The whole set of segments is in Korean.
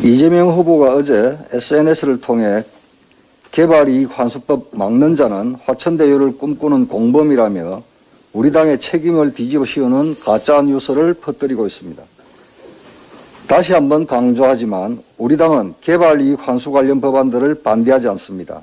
이재명 후보가 어제 SNS를 통해 개발이익 환수법 막는 자는 화천대유를 꿈꾸는 공범이라며 우리 당의 책임을 뒤집어 씌우는 가짜 뉴스를 퍼뜨리고 있습니다. 다시 한번 강조하지만 우리 당은 개발이익 환수 관련 법안들을 반대하지 않습니다.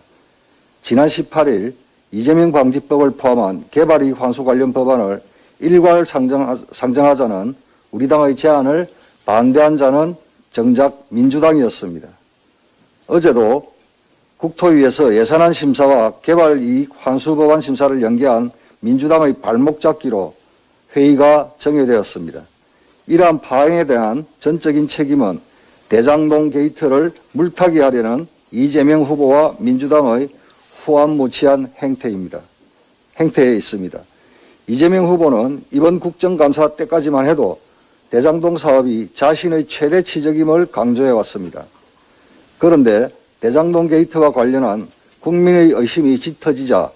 지난 18일 이재명 방지법을 포함한 개발이익 환수 관련 법안을 일괄 상정하자는 우리 당의 제안을 반대한 자는 정작 민주당이었습니다. 어제도 국토위에서 예산안 심사와 개발이익 환수 법안 심사를 연계한 민주당의 발목 잡기로 회의가 정회되었습니다. 이러한 파행에 대한 전적인 책임은 대장동 게이트를 물타기 하려는 이재명 후보와 민주당의 후안무치한 행태에 있습니다. 이재명 후보는 이번 국정감사 때까지만 해도 대장동 사업이 자신의 최대 치적임을 강조해 왔습니다. 그런데 대장동 게이트와 관련한 국민의 의심이 짙어지자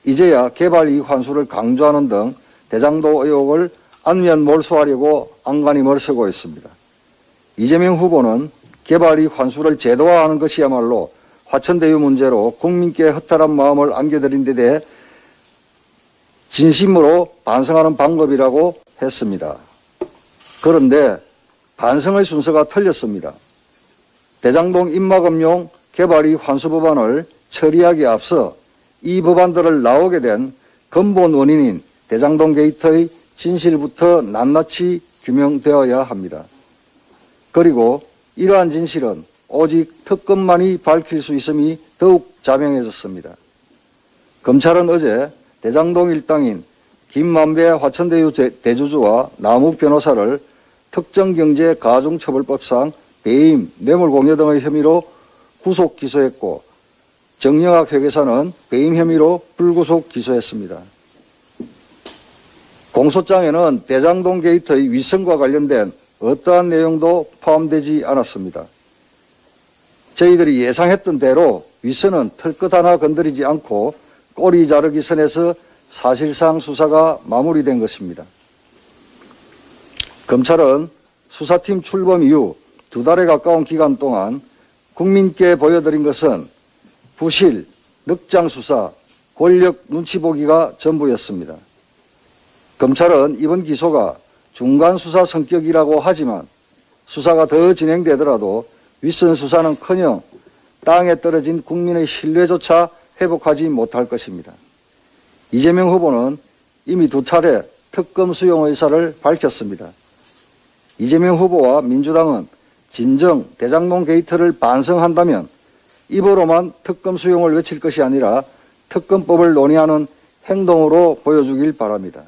이제야 개발이익 환수를 강조하는 등 대장동 의혹을 안면 몰수하려고 안간히 멀어서고 있습니다. 이재명 후보는 개발이익 환수를 제도화하는 것이야말로 화천대유 문제로 국민께 허탈한 마음을 안겨드린 데 대해 진심으로 반성하는 방법이라고 했습니다. 그런데 반성의 순서가 틀렸습니다. 대장동 입막음용 개발이익 환수 법안을 처리하기에 앞서 이 법안들을 나오게 된 근본 원인인 대장동 게이트의 진실부터 낱낱이 규명되어야 합니다. 그리고 이러한 진실은 오직 특검만이 밝힐 수 있음이 더욱 자명해졌습니다. 검찰은 어제 대장동 일당인 김만배 화천대유 대주주와 남욱 변호사를 특정경제가중처벌법상 배임, 뇌물공여 등의 혐의로 구속 기소했고 정영학 회계사는 배임 혐의로 불구속 기소했습니다. 공소장에는 대장동 게이트의 위성과 관련된 어떠한 내용도 포함되지 않았습니다. 저희들이 예상했던 대로 위성은 털끝 하나 건드리지 않고 꼬리 자르기 선에서 사실상 수사가 마무리된 것입니다. 검찰은 수사팀 출범 이후 2달에 가까운 기간 동안 국민께 보여드린 것은 부실, 늑장 수사, 권력 눈치 보기가 전부였습니다. 검찰은 이번 기소가 중간 수사 성격이라고 하지만 수사가 더 진행되더라도 윗선 수사는커녕 땅에 떨어진 국민의 신뢰조차 회복하지 못할 것입니다. 이재명 후보는 이미 2차례 특검 수용 의사를 밝혔습니다. 이재명 후보와 민주당은 진정 대장동 게이트를 반성한다면 입으로만 특검 수용을 외칠 것이 아니라 특검법을 논의하는 행동으로 보여주길 바랍니다.